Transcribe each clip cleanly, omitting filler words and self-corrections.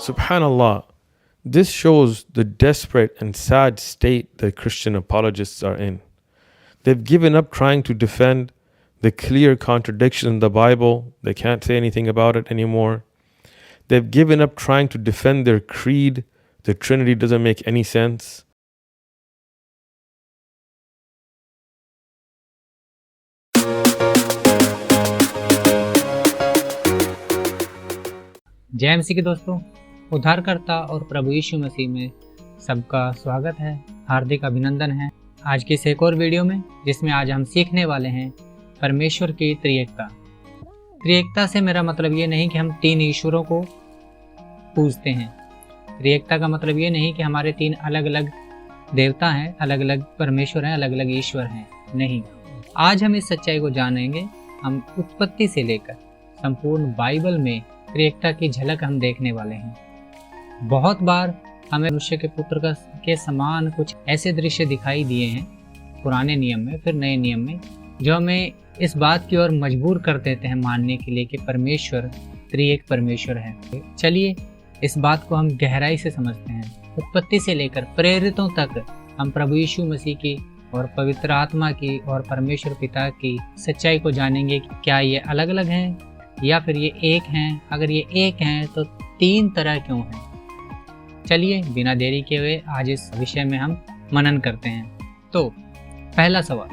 Subhanallah, this shows the desperate and sad state that Christian apologists are in. They've given up trying to defend the clear contradiction in the Bible. They can't say anything about it anymore. They've given up trying to defend their creed. The Trinity doesn't make any sense. जय मसीह के दोस्तों, उद्धारकर्ता और प्रभु यीशु मसीह में सबका स्वागत है, हार्दिक अभिनंदन है आज की इस एक और वीडियो में, जिसमें आज हम सीखने वाले हैं परमेश्वर की त्रिएकता। त्रिएकता से मेरा मतलब ये नहीं कि हम तीन ईश्वरों को पूजते हैं। त्रिएकता का मतलब ये नहीं कि हमारे तीन अलग अलग देवता हैं, अलग अलग परमेश्वर हैं, अलग अलग ईश्वर हैं। नहीं, आज हम इस सच्चाई को जानेंगे। हम उत्पत्ति से लेकर संपूर्ण बाइबल में त्रिएकता की झलक हम देखने वाले हैं। बहुत बार हमें मनुष्य के पुत्र के समान कुछ ऐसे दृश्य दिखाई दिए हैं पुराने नियम में, फिर नए नियम में, जो हमें इस बात की ओर मजबूर कर देते हैं मानने के लिए कि परमेश्वर त्रिएक परमेश्वर है। चलिए इस बात को हम गहराई से समझते हैं। उत्पत्ति से लेकर प्रेरितों तक हम प्रभु यीशु मसीह की और पवित्र आत्मा की और परमेश्वर पिता की सच्चाई को जानेंगे कि क्या ये अलग अलग हैं या फिर ये एक हैं। अगर ये एक हैं तो तीन तरह क्यों हैं। चलिए बिना देरी किए हुए आज इस विषय में हम मनन करते हैं। तो पहला सवाल,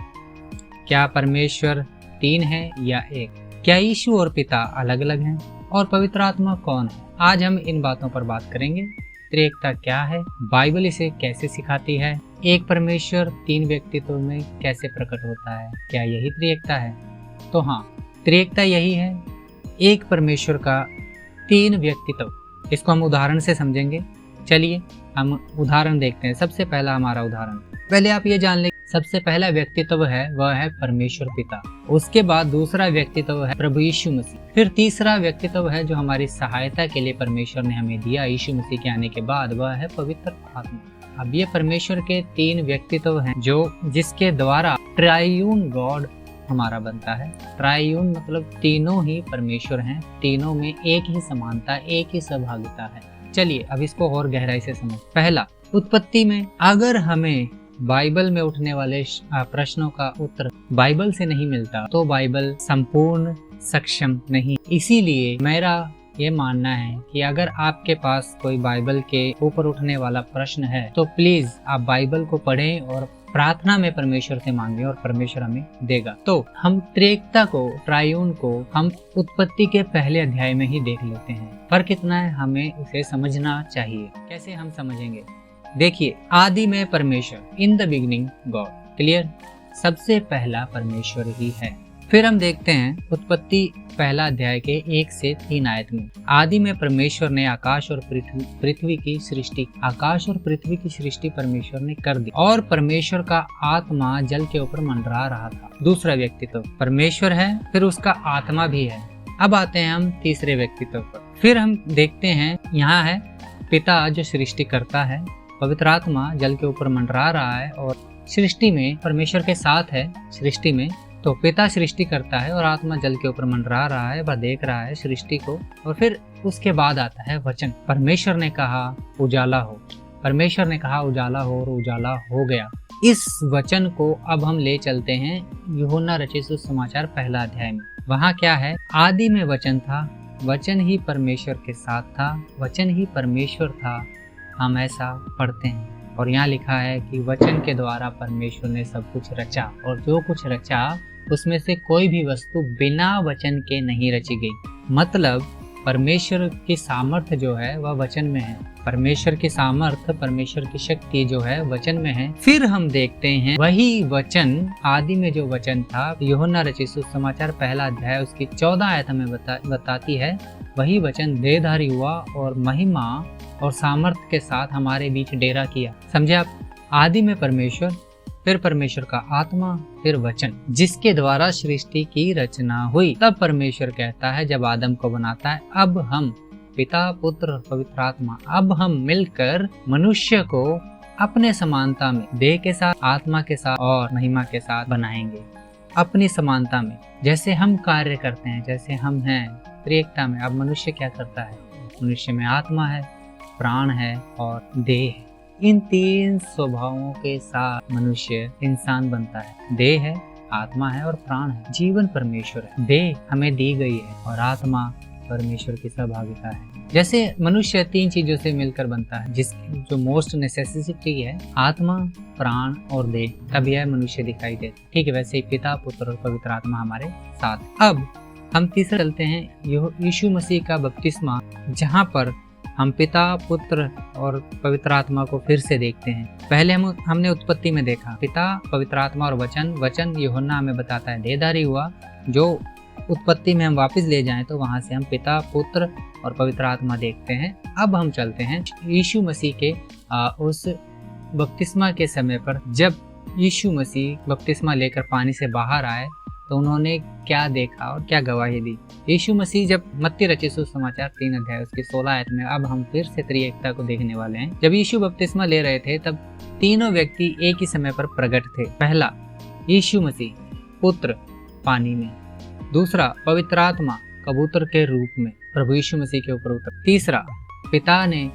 क्या परमेश्वर तीन है या एक? क्या यीशु और पिता अलग अलग हैं? और पवित्र आत्मा कौन है? आज हम इन बातों पर बात करेंगे। त्रिएकता क्या है, बाइबल इसे कैसे सिखाती है, एक परमेश्वर तीन व्यक्तित्व में कैसे प्रकट होता है, क्या यही त्रिएकता है? तो हाँ, त्रिएकता यही है, एक परमेश्वर का तीन व्यक्तित्व। इसको हम उदाहरण से समझेंगे। चलिए हम उदाहरण देखते हैं। सबसे पहला हमारा उदाहरण, पहले आप ये जान लें, सबसे पहला व्यक्तित्व है वह है परमेश्वर पिता। उसके बाद दूसरा व्यक्तित्व है प्रभु यीशु मसीह। फिर तीसरा व्यक्तित्व है जो हमारी सहायता के लिए परमेश्वर ने हमें दिया यीशु मसीह के आने के बाद, वह है पवित्र आत्मा। अब ये परमेश्वर के तीन व्यक्तित्व हैं जिसके द्वारा ट्राइयून गॉड हमारा बनता है। ट्राइयून मतलब तीनों ही परमेश्वर हैं, तीनों में एक ही समानता, एक ही सहभागिता है। चलिए अब इसको और गहराई से समझ। पहला, उत्पत्ति में अगर हमें बाइबल में उठने वाले प्रश्नों का उत्तर बाइबल से नहीं मिलता तो बाइबल संपूर्ण सक्षम नहीं। इसीलिए मेरा ये मानना है कि अगर आपके पास कोई बाइबल के ऊपर उठने वाला प्रश्न है तो प्लीज आप बाइबल को पढ़ें और प्रार्थना में परमेश्वर से मांगे और परमेश्वर हमें देगा। तो हम त्रिएकता को, ट्राइयून को हम उत्पत्ति के पहले अध्याय में ही देख लेते हैं। फर्क इतना है, हमें उसे समझना चाहिए। कैसे हम समझेंगे? देखिए, आदि में परमेश्वर, in the beginning God. Clear? सबसे पहला परमेश्वर ही है। फिर हम देखते हैं उत्पत्ति पहला अध्याय के 1 से 3 आयत में, आदि में परमेश्वर ने आकाश और पृथ्वी की सृष्टि, आकाश और पृथ्वी की सृष्टि परमेश्वर ने कर दी और परमेश्वर का आत्मा जल के ऊपर मंडरा रहा था। दूसरा व्यक्तित्व परमेश्वर है, फिर उसका आत्मा भी है। अब आते हैं हम तीसरे व्यक्तित्व पर। फिर हम देखते हैं, यहाँ है पिता जो सृष्टि करता है, पवित्र आत्मा जल के ऊपर मंडरा रहा है और सृष्टि में परमेश्वर के साथ है। सृष्टि में तो पिता सृष्टि करता है और आत्मा जल के ऊपर मंडरा रहा है, वह देख रहा है सृष्टि को। और फिर उसके बाद आता है वचन। परमेश्वर ने कहा उजाला हो, परमेश्वर ने कहा उजाला हो और उजाला हो गया। इस वचन को अब हम ले चलते हैं यूहन्ना रचित सुसमाचार पहला अध्याय में। वहाँ क्या है? आदि में वचन था, वचन ही परमेश्वर के साथ था, वचन ही परमेश्वर था। हम ऐसा पढ़ते हैं और यहाँ लिखा है कि वचन के द्वारा परमेश्वर ने सब कुछ रचा और जो कुछ रचा उसमें से कोई भी वस्तु बिना वचन के नहीं रची गई। मतलब परमेश्वर की सामर्थ्य जो है वह वचन में है। परमेश्वर की सामर्थ्य, परमेश्वर की शक्ति जो है वचन में है। फिर हम देखते हैं वही वचन, आदि में जो वचन था, यूहन्ना रचित सुसमाचार पहला अध्याय उसकी 14 आयत हमें बताती है, वही वचन देहधारी हुआ और महिमा और सामर्थ्य के साथ हमारे बीच डेरा किया। समझे आप? आदि में परमेश्वर, फिर परमेश्वर का आत्मा, फिर वचन, जिसके द्वारा सृष्टि की रचना हुई। तब परमेश्वर कहता है जब आदम को बनाता है, अब हम पिता, पुत्र और पवित्र आत्मा, अब हम मिलकर मनुष्य को अपने समानता में, देह के साथ, आत्मा के साथ और महिमा के साथ बनाएंगे। अपनी समानता में, जैसे हम कार्य करते हैं, जैसे हम हैं त्रिएकता में। अब मनुष्य क्या करता है? मनुष्य में आत्मा है, प्राण है और देह है। इन तीन स्वभावों के साथ मनुष्य इंसान बनता है। देह है, आत्मा है और प्राण है। जीवन परमेश्वर है। देह हमें दी गई है और आत्मा परमेश्वर की सहभागिता है। जैसे मनुष्य तीन चीजों से मिलकर बनता है, जिसकी जो मोस्ट नेसेसिटी है आत्मा, प्राण और देह, तब यह मनुष्य दिखाई देता है। ठीक है, वैसे ही पिता, पुत्र और पवित्र आत्मा हमारे साथ। अब हम तीसरा चलते हैं यीशु मसीह का बपतिस्मा, जहाँ पर हम पिता, पुत्र और पवित्र आत्मा को फिर से देखते हैं। पहले हमने उत्पत्ति में देखा पिता, पवित्र आत्मा और वचन यूहन्ना हमें बताता है देहधारी हुआ। जो उत्पत्ति में हम वापस ले जाएं तो वहां से हम पिता, पुत्र और पवित्र आत्मा देखते हैं। अब हम चलते हैं यीशु मसीह के उस बपतिस्मा के समय पर, जब यीशु मसीह बपतिस्मा लेकर पानी से बाहर आए तो उन्होंने क्या देखा और क्या गवाही दी। यीशु मसीह जब मत्ती रचित सुसमाचार 3 अध्याय उसकी 16 आयत में अब हम फिर से त्रिएकता को देखने वाले हैं। जब यीशु बपतिस्मा ले रहे थे तब तीनों व्यक्ति एक ही समय पर प्रकट थे। पहला यीशु मसीह पुत्र पानी में, दूसरा पवित्र आत्मा कबूतर के रूप में प्रभु यीशु मसीह के ऊपर उतर, तीसरा पिता ने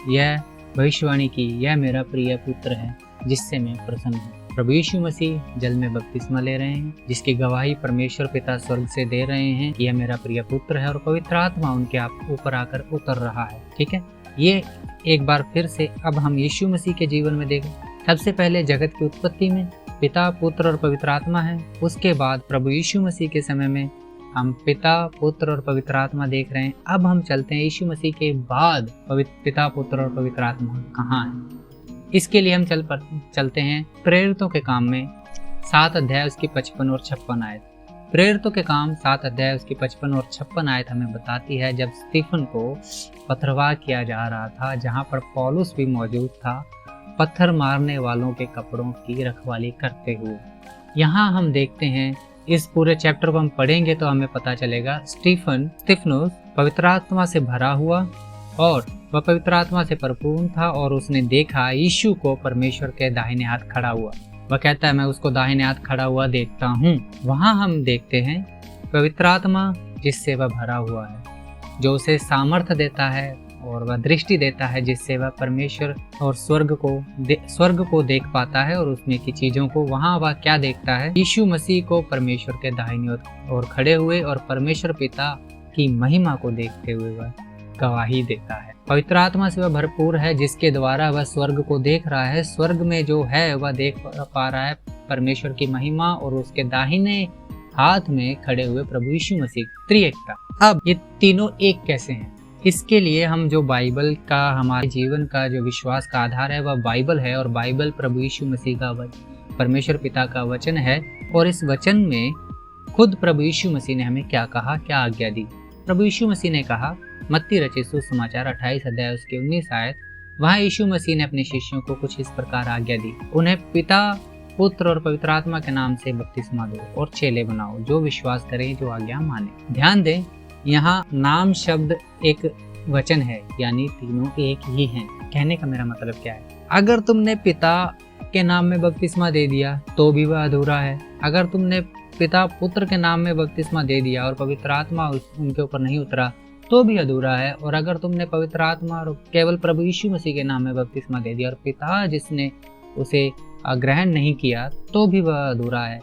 यह भविष्यवाणी की, यह मेरा प्रिय पुत्र है जिससे मैं प्रसन्न हूँ। प्रभु यीशु मसीह जल में बपतिस्मा ले रहे हैं, जिसकी गवाही परमेश्वर पिता स्वर्ग से दे रहे हैं, यह मेरा प्रिय पुत्र है, और पवित्र आत्मा उनके ऊपर आकर उतर रहा है। ठीक है, ये एक बार फिर से अब हम यीशु मसीह के जीवन में देखें। सबसे पहले जगत की उत्पत्ति में पिता, पुत्र और पवित्र आत्मा है। उसके बाद प्रभु यीशु मसीह के समय में हम पिता, पुत्र और पवित्र आत्मा देख रहे हैं। अब हम चलते हैं यीशु मसीह के बाद पिता, पुत्र और पवित्र आत्मा कहाँ है। इसके लिए हम चलते हैं प्रेरितों के काम में 7 अध्याय उसकी 55 और 56 आयत। प्रेरितों के काम 7 अध्याय उसकी 55 और 56 आयत हमें बताती है जब स्टीफन को पथरवाह किया जा रहा था, जहाँ पर पौलुस भी मौजूद था, पत्थर मारने वालों के कपड़ों की रखवाली करते हुए। यहाँ हम देखते हैं, इस पूरे चैप्टर को हम पढ़ेंगे तो हमें पता चलेगा स्टीफनुस पवित्र आत्मा से भरा हुआ और वह पवित्र आत्मा से परिपूर्ण था और उसने देखा यीशु को परमेश्वर के दाहिने हाथ खड़ा हुआ। वह कहता है मैं उसको दाहिने हाथ खड़ा हुआ देखता हूँ। वहाँ हम देखते हैं पवित्र आत्मा जिससे वह भरा हुआ है, जो उसे सामर्थ्य देता है और वह दृष्टि देता है, जिससे वह परमेश्वर और स्वर्ग को देख पाता है और उसमें की चीजों को। वहाँ वह क्या देखता है, यीशु मसीह को परमेश्वर के दाहिनी ओर खड़े हुए और परमेश्वर पिता की महिमा को देखते हुए वह गवाही देता है। पवित्र आत्मा से वह भरपूर है, जिसके द्वारा वह स्वर्ग को देख रहा है। स्वर्ग में जो है वह देख पा रहा है परमेश्वर की महिमा और उसके दाहिने हाथ में खड़े हुए प्रभु यीशु मसीह। त्रिएकता। अब ये तीनों एक कैसे हैं, इसके लिए हम जो बाइबल का हमारे जीवन का जो विश्वास का आधार है वह बाइबल है, और बाइबल प्रभु यीशु मसीह का परमेश्वर पिता का वचन है। और इस वचन में खुद प्रभु यीशु मसीह ने हमें क्या कहा, क्या आज्ञा दी। प्रभु यीशु मसीह ने कहा, मत्ती रचित सुसमाचार 28 अध्याय उसके 19 आयत, वहाँ यीशु मसीह ने अपने शिष्यों को कुछ इस प्रकार आज्ञा दी, उन्हें पिता, पुत्र और पवित्र आत्मा के नाम से बपतिस्मा दो और चेले बनाओ, जो विश्वास करें, जो आज्ञा माने। ध्यान दें, यहाँ नाम शब्द एक वचन है, यानी तीनों एक ही हैं। कहने का मेरा मतलब क्या है, अगर तुमने पिता के नाम में बपतिस्मा दे दिया तो भी वह अधूरा है। अगर तुमने पिता, पुत्र के नाम में बपतिस्मा दे दिया और पवित्र आत्मा उनके ऊपर नहीं उतरा तो भी अधूरा है। और अगर तुमने पवित्र आत्मा और केवल प्रभु यीशु मसीह के नाम में बपतिस्मा दे दिया और पिता जिसने उसे ग्रहण नहीं किया तो भी वह अधूरा है।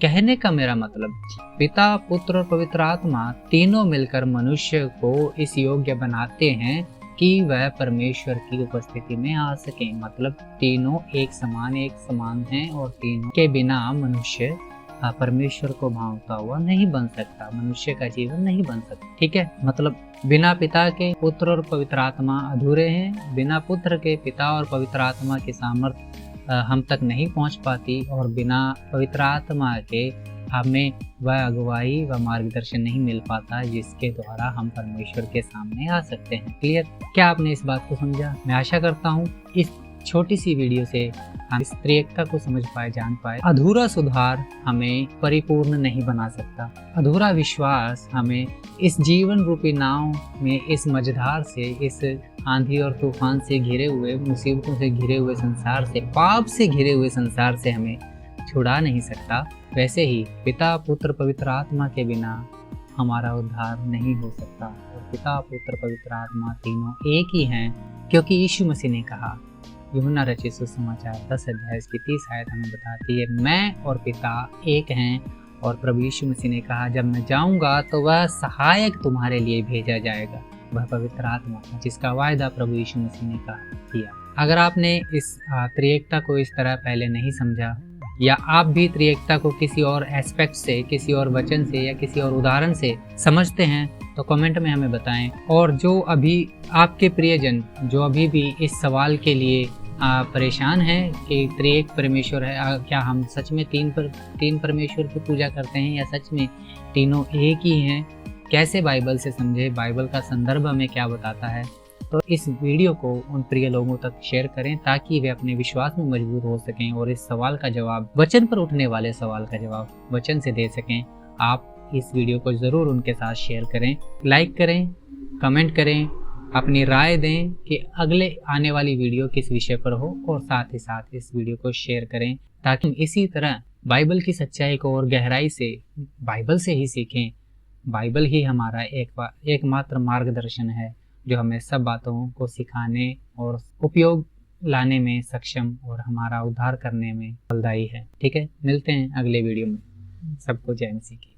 कहने का मेरा मतलब, पिता, पुत्र और पवित्र आत्मा तीनों मिलकर मनुष्य को इस योग्य बनाते हैं कि वह परमेश्वर की उपस्थिति में आ सके। मतलब तीनों एक समान हैं और तीनों के बिना मनुष्य परमेश्वर को भावता हुआ नहीं बन सकता, मनुष्य का जीवन नहीं बन सकता। ठीक है, मतलब बिना पिता के पुत्र और पवित्र आत्मा अधूरे हैं। बिना पुत्र के पिता और पवित्र आत्मा की सामर्थ्य हम तक नहीं पहुंच पाती, और बिना पवित्र आत्मा के हमें वह अगुवाई व मार्गदर्शन नहीं मिल पाता जिसके द्वारा हम परमेश्वर के सामने आ सकते हैं। क्लियर? क्या आपने इस बात को समझा? मैं आशा करता हूँ इस छोटी सी वीडियो से हम इस त्रिएकता को समझ पाए, जान पाए। अधूरा सुधार हमें परिपूर्ण नहीं बना सकता। अधूरा विश्वास हमें इस जीवन रूपी नाव में, इस मझधार से, इस आंधी और तूफान से घिरे हुए, मुसीबतों से घिरे हुए संसार से, पाप से घिरे हुए संसार से हमें छुड़ा नहीं सकता। वैसे ही पिता, पुत्र, पवित्र आत्मा के बिना हमारा उद्धार नहीं हो सकता। और पिता, पुत्र, पवित्र आत्मा तीनों एक ही हैं क्योंकि यीशु मसीह ने कहा, यूहन्ना रचित सुसमाचार 10 अध्याय इसकी 30 आयत हमें बताती है, मैं और पिता एक हैं। और प्रभु यीशु मसीह ने कहा, जब मैं जाऊंगा तो वह सहायक तुम्हारे लिए भेजा जाएगा, वह पवित्र आत्मा, जिसका वायदा प्रभु यीशु मसीह ने किया। अगर आपने इस त्रिएकता को इस तरह पहले नहीं समझा, या आप भी त्रिएकता को किसी और एस्पेक्ट से, किसी और वचन से या किसी और उदाहरण से समझते हैं, तो कमेंट में हमें बताएं। और जो अभी आपके प्रियजन जो अभी भी इस सवाल के लिए परेशान हैं कि त्रिएक परमेश्वर है, क्या हम सच में तीन परमेश्वर की पूजा करते हैं या सच में तीनों एक ही हैं, कैसे बाइबल से समझे, बाइबल का संदर्भ हमें क्या बताता है, तो इस वीडियो को उन प्रिय लोगों तक शेयर करें ताकि वे अपने विश्वास में मजबूत हो सकें और इस सवाल का जवाब, वचन पर उठने वाले सवाल का जवाब वचन से दे सकें। आप इस वीडियो को ज़रूर उनके साथ शेयर करें, लाइक करें, कमेंट करें, अपनी राय दें कि अगले आने वाली वीडियो किस विषय पर हो, और साथ ही साथ इस वीडियो को शेयर करें ताकि हम इसी तरह बाइबल की सच्चाई को और गहराई से बाइबल से ही सीखें। बाइबल ही हमारा एकमात्र मार्गदर्शन है जो हमें सब बातों को सिखाने और उपयोग लाने में सक्षम और हमारा उद्धार करने में फलदायी है। ठीक है, मिलते हैं अगले वीडियो में। सबको जय मसीह की।